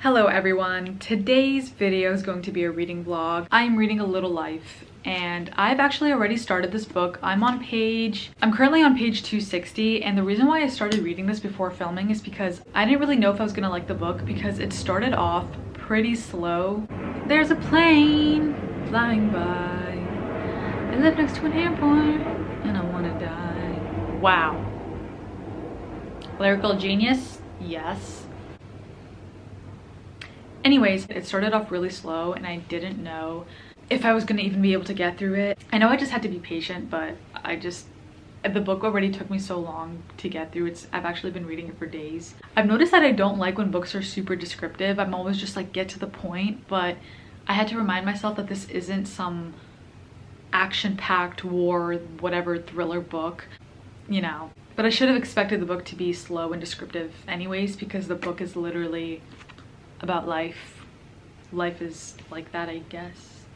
Hello everyone, today's video is going to be a reading vlog. I'm reading A Little Life and I've actually already started this book. I'm currently on page 260, and the reason why I started reading this before filming is because I didn't really know if I was gonna like the book because it started off pretty slow. There's a plane flying by. I live next to an airport and I wanna die. Wow. Lyrical genius? Yes. Anyways, it started off really slow and I didn't know if I was gonna even be able to get through it. I know I just had to be patient, but the book already took me so long to get through. I've actually been reading it for days. I've noticed that I don't like when books are super descriptive. I'm always just like, get to the point, but I had to remind myself that this isn't some action-packed war, whatever thriller book, you know. But I should have expected the book to be slow and descriptive anyways, because the book is literally about life. Life is like that, I guess.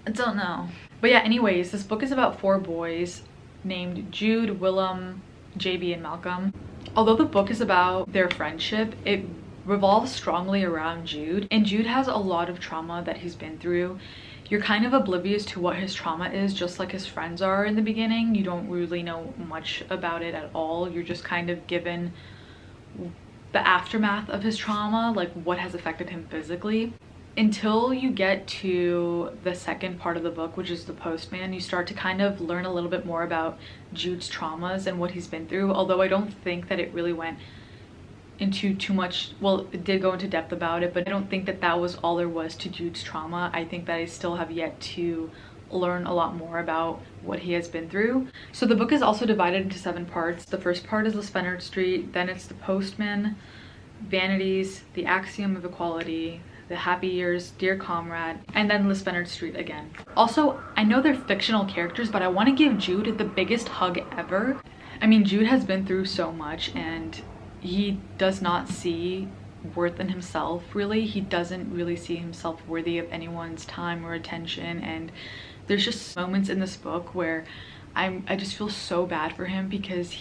I don't know. But yeah, anyways, this book is about 4 boys named Jude, Willem, JB, and Malcolm. Although the book is about their friendship, it revolves strongly around Jude, and Jude has a lot of trauma that he's been through. You're kind of oblivious to what his trauma is, just like his friends are in the beginning. You don't really know much about it at all. You're just kind of given the aftermath of his trauma, like what has affected him physically. Until you get to the second part of the book, which is the postman, you start to kind of learn a little bit more about Jude's traumas and what he's been through. Although I don't think that it really went into too much, well, it did go into depth about it, but I don't think that that was all there was to Jude's trauma. I think that I still have yet to learn a lot more about what he has been through. So the book is also divided into 7 parts. The first part is Lispenard Street, then it's The Postman, Vanities, The Axiom of Equality, The Happy Years, Dear Comrade, and then Lispenard Street again. Also, I know they're fictional characters, but I want to give Jude the biggest hug ever. I mean, Jude has been through so much and he does not see worth in himself, really. He doesn't really see himself worthy of anyone's time or attention, and there's just moments in this book where I just feel so bad for him because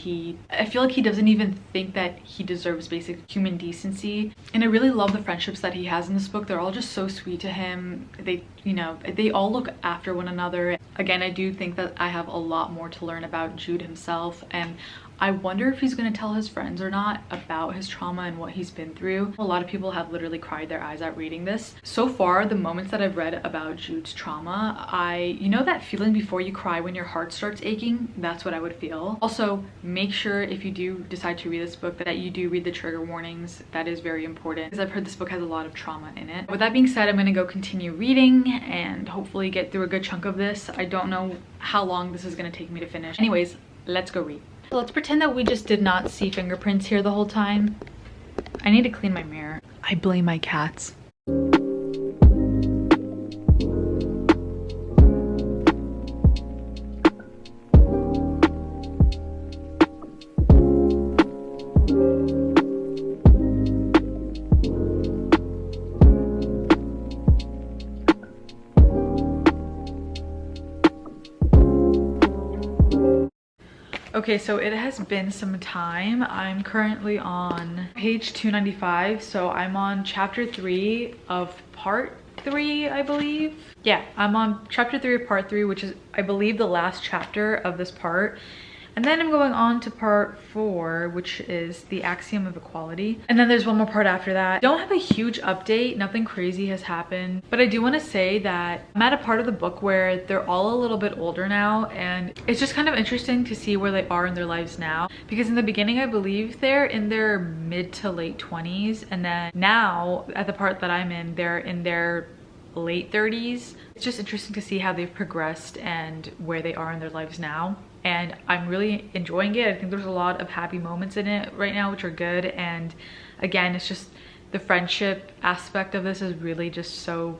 I feel like he doesn't even think that he deserves basic human decency. And I really love the friendships that he has in this book. They're all just so sweet to him. They all look after one another. Again, I do think that I have a lot more to learn about Jude himself, and I wonder if he's going to tell his friends or not about his trauma and what he's been through. A lot of people have literally cried their eyes out reading this. So far, the moments that I've read about Jude's trauma, you know that feeling before you cry when your heart starts aching? That's what I would feel. Also, make sure if you do decide to read this book that you do read the trigger warnings. That is very important because I've heard this book has a lot of trauma in it. With that being said, I'm going to go continue reading and hopefully get through a good chunk of this. I don't know how long this is going to take me to finish. Anyways, let's go read. Let's pretend that we just did not see fingerprints here the whole time. I need to clean my mirror. I blame my cats. Okay, so it has been some time. I'm currently on page 295, so I'm on chapter 3 of part 3, I believe. Yeah, I'm on chapter 3 of part 3, which is, I believe, the last chapter of this part. And then I'm going on to part 4, which is The Axiom of Equality. And then there's one more part after that. Don't have a huge update. Nothing crazy has happened. But I do want to say that I'm at a part of the book where they're all a little bit older now. And it's just kind of interesting to see where they are in their lives now. Because in the beginning, I believe they're in their mid to late 20s. And then now, at the part that I'm in, they're in their late 30s. It's just interesting to see how they've progressed and where they are in their lives now. And I'm really enjoying it. I think there's a lot of happy moments in it right now, which are good. And again, it's just the friendship aspect of this is really just so,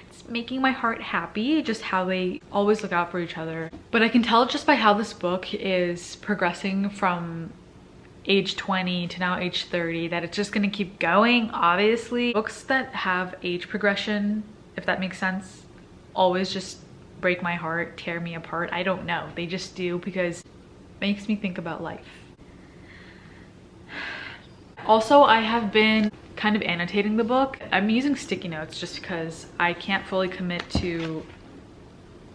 it's making my heart happy, just how they always look out for each other. But I can tell just by how this book is progressing from age 20 to now age 30 that it's just gonna keep going. Obviously, books that have age progression, if that makes sense, always just break my heart, tear me apart. I don't know, they just do, because it makes me think about life. Also, I have been kind of annotating the book. I'm using sticky notes just because I can't fully commit to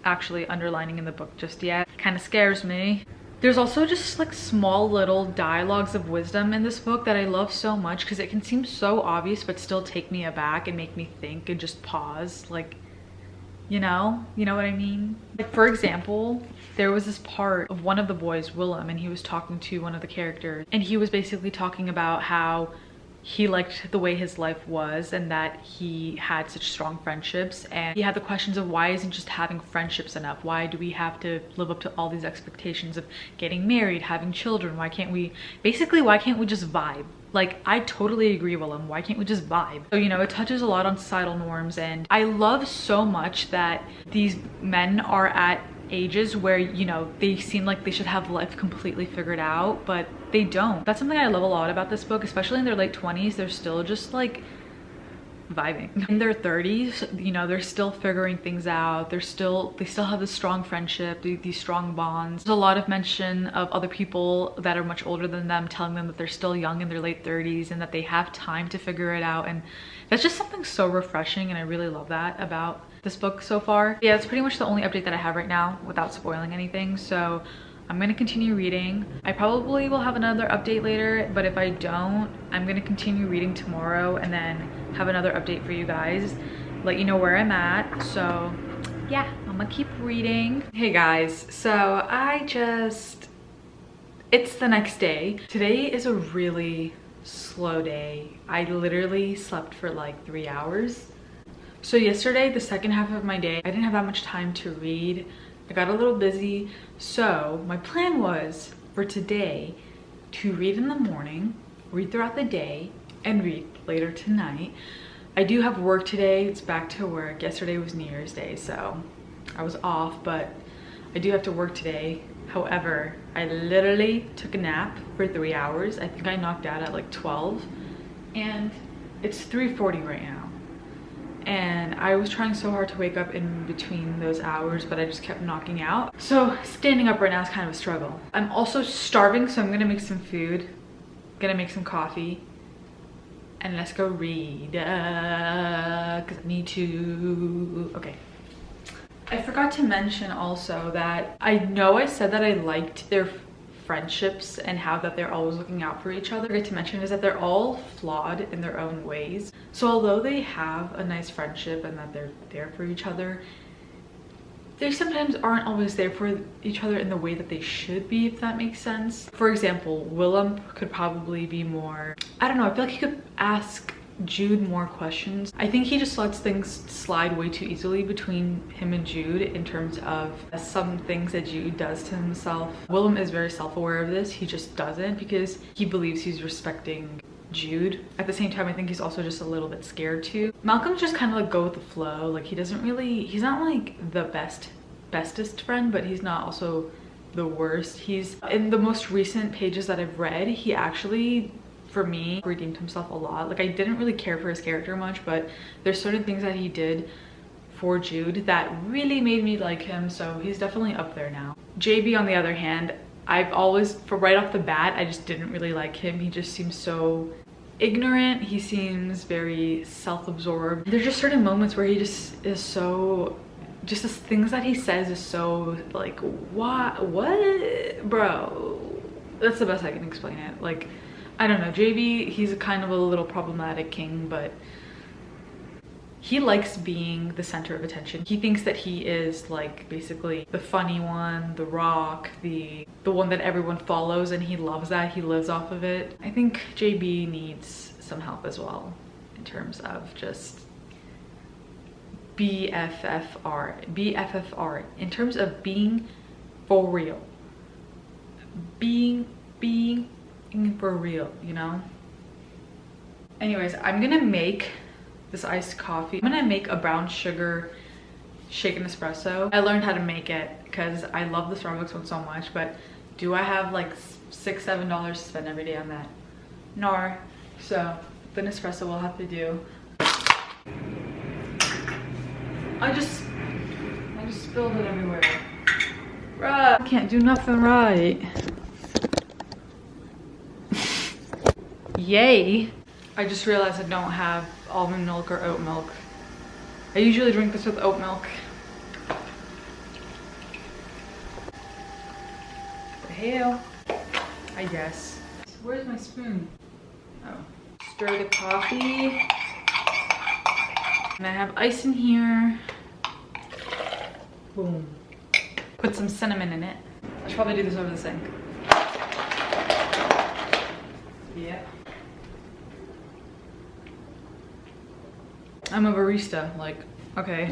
actually underlining in the book just yet. Kind of scares me. There's also just like small little dialogues of wisdom in this book that I love so much because it can seem so obvious but still take me aback and make me think and just pause, like, you know what I mean? Like, for example, there was this part of one of the boys, Willem, and he was talking to one of the characters, and he was basically talking about how he liked the way his life was and that he had such strong friendships, and he had the questions of why isn't just having friendships enough? Why do we have to live up to all these expectations of getting married, having children? Why can't we just vibe? Like, I totally agree, Willem. Why can't we just vibe? So, you know, it touches a lot on societal norms, and I love so much that these men are at ages where, you know, they seem like they should have life completely figured out, but they don't. That's something I love a lot about this book, especially in their late 20s. They're still just like vibing. In their 30s, you know, they're still figuring things out. They still have this strong friendship, these strong bonds. There's a lot of mention of other people that are much older than them telling them that they're still young in their late 30s and that they have time to figure it out, and that's just something so refreshing, and I really love that about this book so far. Yeah, it's pretty much the only update that I have right now without spoiling anything, so I'm gonna continue reading. I probably will have another update later, but if I don't, I'm gonna continue reading tomorrow and then have another update for you guys, let you know where I'm at. So yeah, I'm gonna keep reading. Hey guys, so it's the next day. Today is a really slow day. I literally slept for like 3 hours. So yesterday, the second half of my day, I didn't have that much time to read. I got a little busy. So my plan was for today to read in the morning, read throughout the day, and read later tonight. I do have work today. It's back to work. Yesterday was New Year's Day, so I was off, but I do have to work today. However, I literally took a nap for 3 hours. I think I knocked out at like 12, and it's 3:40 right now. And I was trying so hard to wake up in between those hours, but I just kept knocking out. So standing up right now is kind of a struggle. I'm also starving, so I'm gonna make some food, gonna make some coffee, and let's go read, cause I need to. Okay. I forgot to mention also that I know I said that I liked their friendships and how that they're always looking out for each other. I forgot to mention is that they're all flawed in their own ways. So although they have a nice friendship and that they're there for each other, they sometimes aren't always there for each other in the way that they should be, if that makes sense. For example, Willem could probably be more, I don't know, I feel like he could ask Jude more questions. I think he just lets things slide way too easily between him and Jude in terms of some things that Jude does to himself. Willem is very self-aware of this. He just doesn't because he believes he's respecting Jude. At the same time, I think he's also just a little bit scared too. Malcolm's just kind of like go with the flow. Like he's not like the bestest friend, but he's not also the worst. He's in the most recent pages that I've read, he actually, for me, redeemed himself a lot. Like I didn't really care for his character much, but there's certain things that he did for Jude that really made me like him, so he's definitely up there now. JB, on the other hand, I've always, for right off the bat, I just didn't really like him. He just seems so ignorant. He seems very self-absorbed. There's just certain moments where he just is so, just the things that he says is so like, what, bro? That's the best I can explain it. Like, I don't know, JB, he's kind of a little problematic king, but he likes being the center of attention. He thinks that he is like basically the funny one, the rock, the one that everyone follows, and he loves that. He lives off of it. I think JB needs some help as well in terms of just BFFR, in terms of being for real. Being for real, you know? Anyways, I'm gonna make this iced coffee. I'm gonna make a brown sugar shaken espresso. I learned how to make it because I love the Starbucks one so much, but do I have like $6-7 to spend every day on that? No. So the Nespresso will have to do. I just spilled it everywhere. Bruh, I can't do nothing right. Yay. I just realized I don't have almond milk or oat milk. I usually drink this with oat milk. The hell? I guess. Where's my spoon? Oh. Stir the coffee. And I have ice in here. Boom. Put some cinnamon in it. I should probably do this over the sink. Yeah. I'm a barista, like, okay.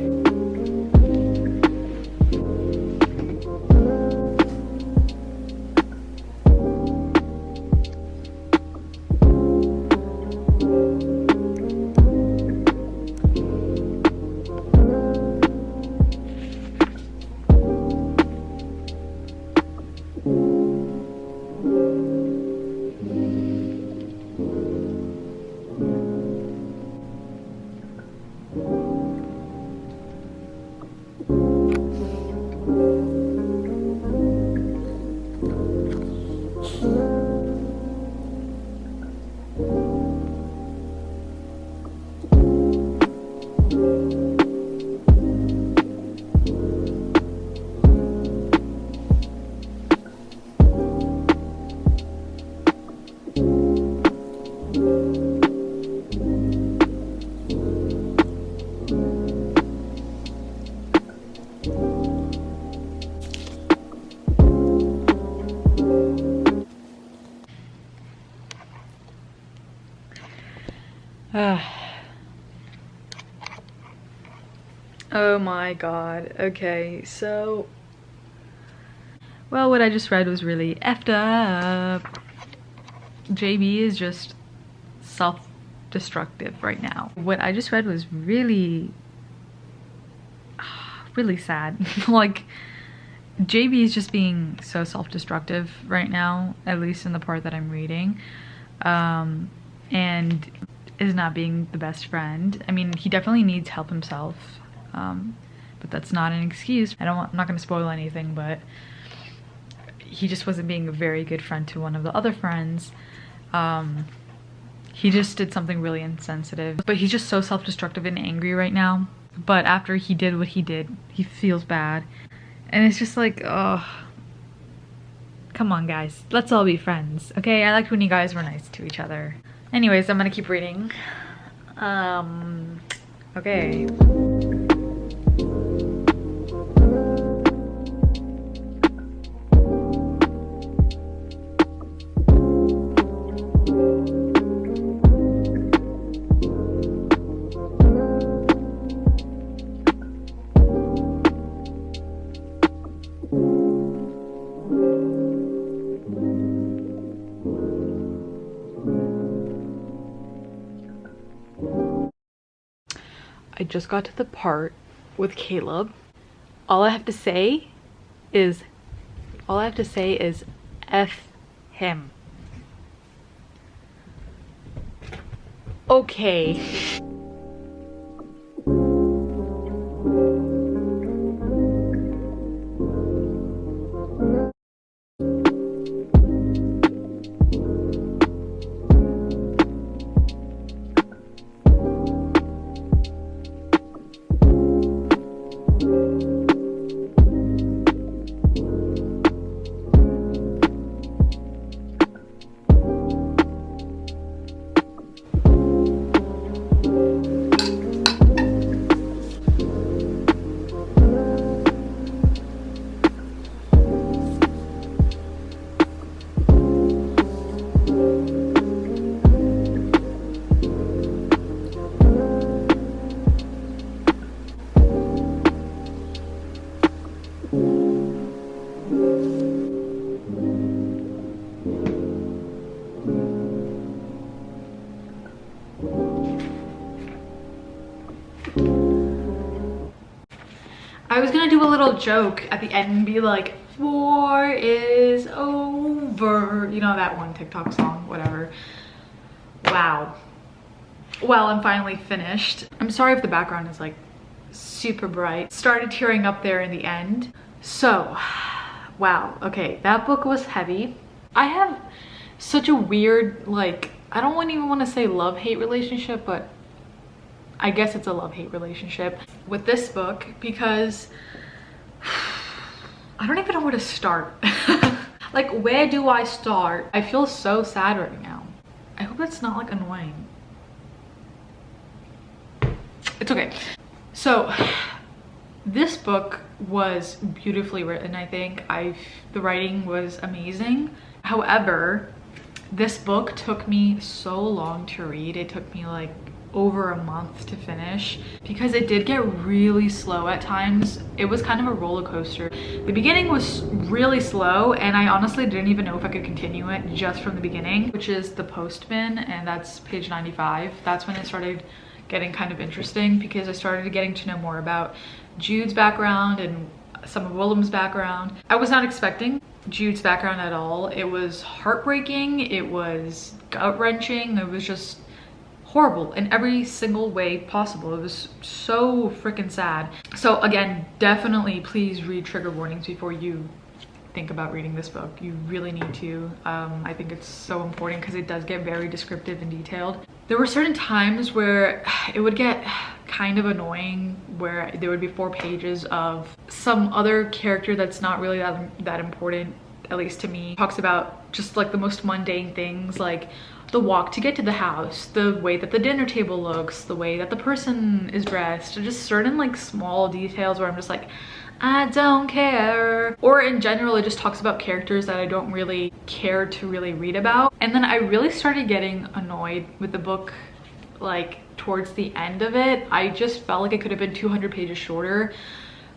Oh my god. Okay, so well, what I just read was really effed up. JB is just self-destructive right now. What I just read was really sad. Like, JB is just being so self-destructive right now, at least in the part that I'm reading, and is not being the best friend. I mean, he definitely needs help himself, but that's not an excuse. I'm not going to spoil anything, but he just wasn't being a very good friend to one of the other friends. He just did something really insensitive, but he's just so self-destructive and angry right now. But after he did what he did, he feels bad. And it's just like, oh, come on guys, let's all be friends, okay? I liked when you guys were nice to each other. Anyways, I'm gonna keep reading. Okay. I just got to the part with Caleb. All I have to say is F him. Okay. I was gonna do a little joke at the end and be like, war is over. You know that one TikTok song, whatever. Wow. Well, I'm finally finished. I'm sorry if the background is like super bright. Started tearing up there in the end. So, wow, okay, that book was heavy. I have such a weird, like, I don't even want to say love-hate relationship, but I guess it's a love-hate relationship with this book because I don't even know where to start. Like, where do I start? I feel so sad right now. I hope that's not like annoying. It's okay. So this book was beautifully written. I think the writing was amazing. However, this book took me so long to read. It took me like over a month to finish because it did get really slow at times. It was kind of a roller coaster. The beginning was really slow and I honestly didn't even know if I could continue it just from the beginning, which is The Postman, and that's page 95. That's when it started getting kind of interesting because I started getting to know more about Jude's background and some of Willem's background. I was not expecting Jude's background at all. It was heartbreaking, it was gut-wrenching, it was just horrible in every single way possible. It was so freaking sad. So again, definitely please read trigger warnings before you think about reading this book. You really need to. I think it's so important because it does get very descriptive and detailed. There were certain times where it would get kind of annoying where there would be 4 pages of some other character that's not really that important, at least to me. Talks about just like the most mundane things, like the walk to get to the house, the way that the dinner table looks, the way that the person is dressed, just certain like small details where I'm just like, I don't care. Or in general, it just talks about characters that I don't really care to really read about. And then I really started getting annoyed with the book like towards the end of it. I just felt like it could have been 200 pages shorter.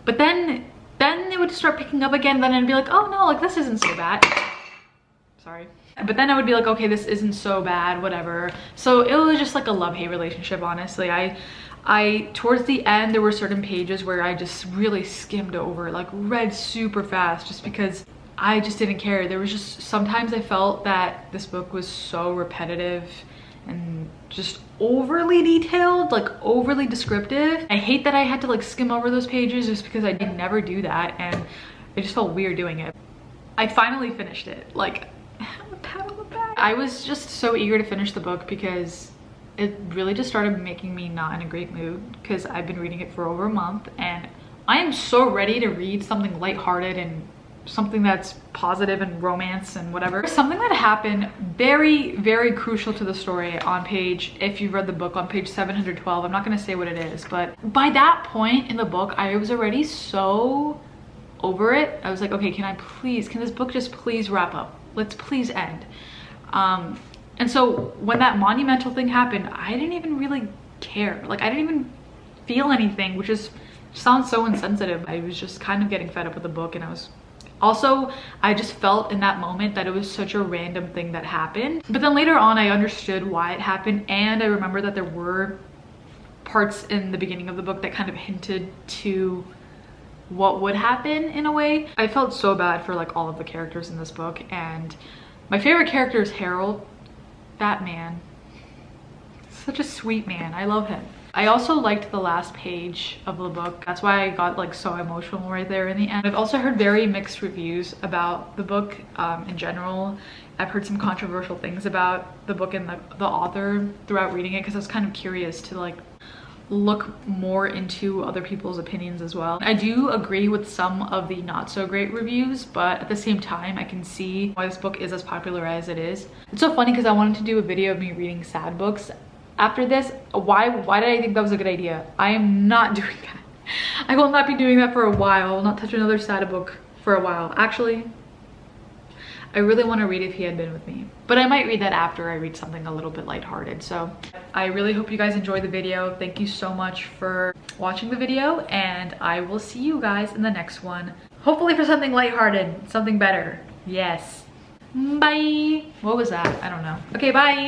But then it would start picking up again, then I'd be like, oh no, like this isn't so bad. Sorry. But then I would be like, okay, this isn't so bad, whatever. So it was just like a love-hate relationship, honestly. I towards the end, there were certain pages where I just really skimmed over, like read super fast just because I just didn't care. There was just, sometimes I felt that this book was so repetitive and just overly detailed, like overly descriptive. I hate that I had to like skim over those pages just because I did never do that and it just felt weird doing it. I finally finished it. Like, pat on the back. I was just so eager to finish the book because it really just started making me not in a great mood because I've been reading it for over a month and I am so ready to read something lighthearted and something that's positive and romance and whatever. Something that happened very, very crucial to the story on page, if you've read the book, on page 712. I'm not gonna say what it is, but by that point in the book, I was already so over it. I was like, okay, can this book just please wrap up? Let's please end. And so when that monumental thing happened, I didn't even really care. Like, I didn't even feel anything, which sounds so insensitive. I was just kind of getting fed up with the book, and I just felt in that moment that it was such a random thing that happened. But then later on, I understood why it happened, and I remember that there were parts in the beginning of the book that kind of hinted to what would happen in a way. I felt so bad for like all of the characters in this book, and my favorite character is Harold. That man, such a sweet man. I love him. I also liked the last page of the book. That's why I got like so emotional right there in the end. I've also heard very mixed reviews about the book in general. I've heard some controversial things about the book and the author throughout reading it because I was kind of curious to like look more into other people's opinions as well. I do agree with some of the not so great reviews, but at the same time I can see why this book is as popular as it is. It's so funny because I wanted to do a video of me reading sad books after this. Why did I think that was a good idea? I am not doing that. I will not be doing that for a while. I will not touch another sad book for a while. Actually, I really want to read If He Had Been With Me, but I might read that after I read something a little bit lighthearted. So I really hope you guys enjoyed the video. Thank you so much for watching the video, and I will see you guys in the next one. Hopefully for something lighthearted, something better. Yes. Bye. What was that? I don't know. Okay, bye.